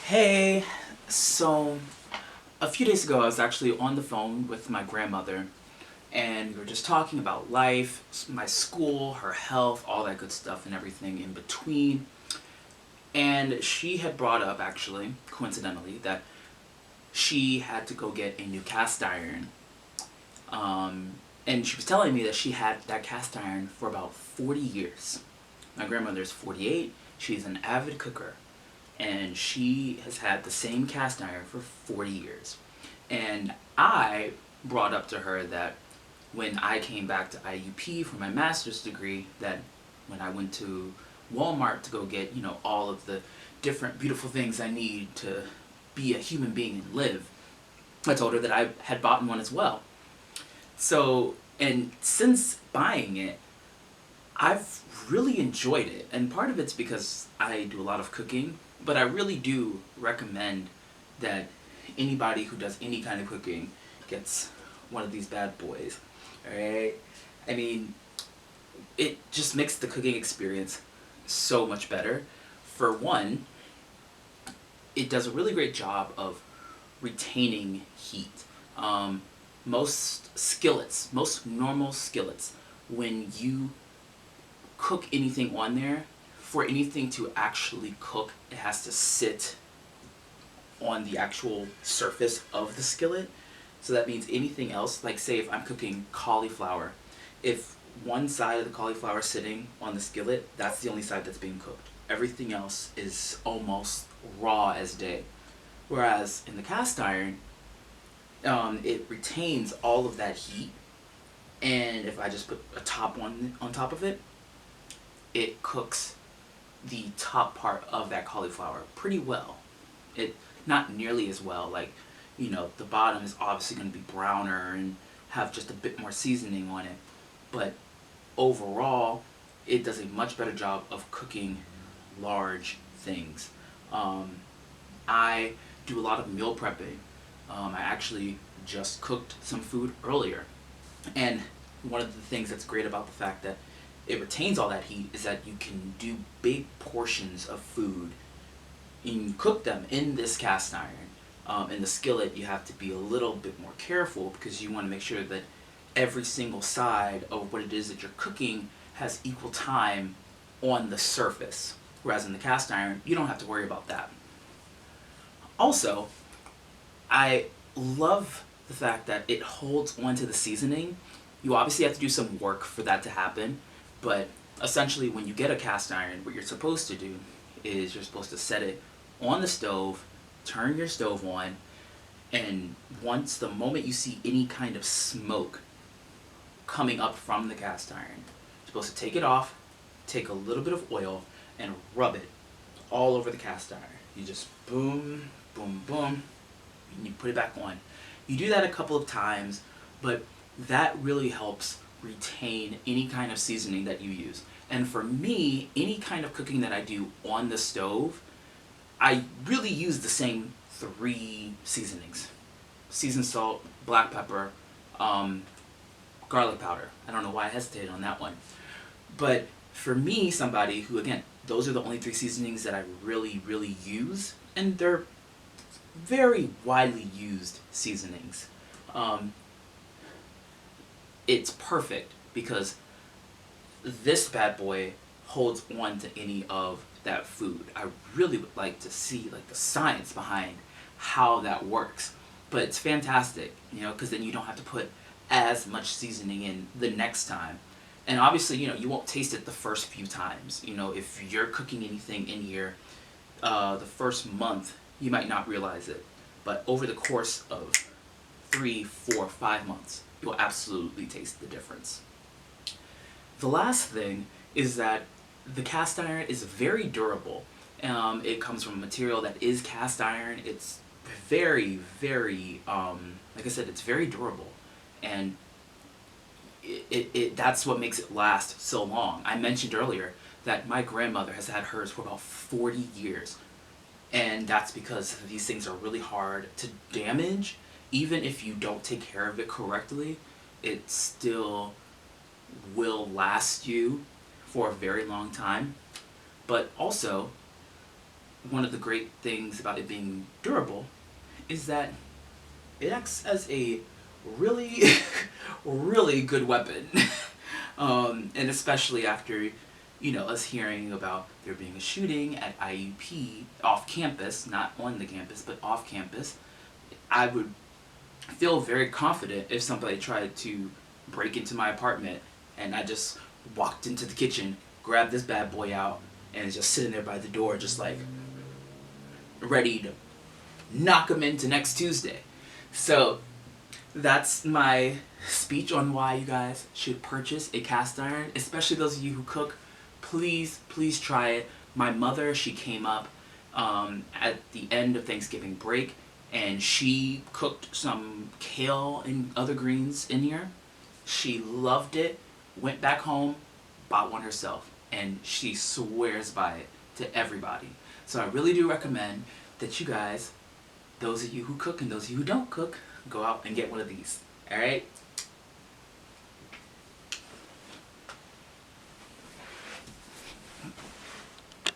Hey, so a few days ago I was actually on the phone with my grandmother and we were just talking about life, my school, her health, all that good stuff and everything in between. And she had brought up, actually, coincidentally, that she had to go get a new cast iron. And she was telling me that she had that cast iron for about 40 years. My grandmother's 48, she's an avid cooker, and she has had the same cast iron for 40 years. And I brought up to her that when I came back to IUP for my master's degree, that when I went to Walmart to go get, all of the different beautiful things I need to be a human being and live, I told her that I had bought one as well. So, and since buying it, I've really enjoyed it. And part of it's because I do a lot of cooking, but I really do recommend that anybody who does any kind of cooking gets one of these bad boys. Alright? I mean, it just makes the cooking experience so much better. For one, it does a really great job of retaining heat. Most normal skillets, when you cook anything on there, for anything to actually cook, it has to sit on the actual surface of the skillet. So that means anything else, like say if I'm cooking cauliflower, if one side of the cauliflower is sitting on the skillet, that's the only side that's being cooked. Everything else is almost raw as day. Whereas in the cast iron, it retains all of that heat, and if I just put a top one on top of it, it cooks the top part of that cauliflower pretty well. It not nearly as well, like, the bottom is obviously going to be browner and have just a bit more seasoning on it, but overall it does a much better job of cooking large things. I do a lot of meal prepping. I actually just cooked some food earlier, and one of the things that's great about the fact that it retains all that heat is that you can do big portions of food and you cook them in this cast iron. In the skillet, you have to be a little bit more careful because you want to make sure that every single side of what it is that you're cooking has equal time on the surface. Whereas in the cast iron, you don't have to worry about that. Also, I love the fact that it holds onto the seasoning. You obviously have to do some work for that to happen, but essentially when you get a cast iron, what you're supposed to do is you're supposed to set it on the stove, turn your stove on, and the moment you see any kind of smoke coming up from the cast iron, you're supposed to take it off, take a little bit of oil, and rub it all over the cast iron. You just boom, boom, boom, and you put it back on. You do that a couple of times, but that really helps retain any kind of seasoning that you use. And for me, any kind of cooking that I do on the stove, I really use the same three seasonings: seasoned salt, black pepper, garlic powder. I don't know why I hesitated on that one. But for me, somebody who, again, those are the only three seasonings that I really, really use, and they're very widely used seasonings. Um, it's perfect because this bad boy holds on to any of that food. I really would like to see like the science behind how that works, but it's fantastic, because then you don't have to put as much seasoning in the next time. And obviously, you won't taste it the first few times. If you're cooking anything in here, the first month, you might not realize it. But over the course of 3, 4, 5 months, you will absolutely taste the difference. The last thing is that the cast iron is very durable. It comes from a material that is cast iron. It's very, very, like I said, it's very durable. And that's what makes it last so long. I mentioned earlier that my grandmother has had hers for about 40 years. And that's because these things are really hard to damage. Even if you don't take care of it correctly, it still will last you for a very long time. But also, one of the great things about it being durable is that it acts as a really, really good weapon. And especially after, us hearing about there being a shooting at IUP off campus, not on the campus, but off campus, I would feel very confident if somebody tried to break into my apartment and I just walked into the kitchen, grabbed this bad boy out, and it's just sitting there by the door, just like ready to knock him into next Tuesday. So that's my speech on why you guys should purchase a cast iron, especially those of you who cook. Please, please try it. My mother, she came up at the end of Thanksgiving break, and she cooked some kale and other greens in here. She loved it, went back home, bought one herself, and she swears by it to everybody. So I really do recommend that you guys, those of you who cook and those of you who don't cook, go out and get one of these. Alright?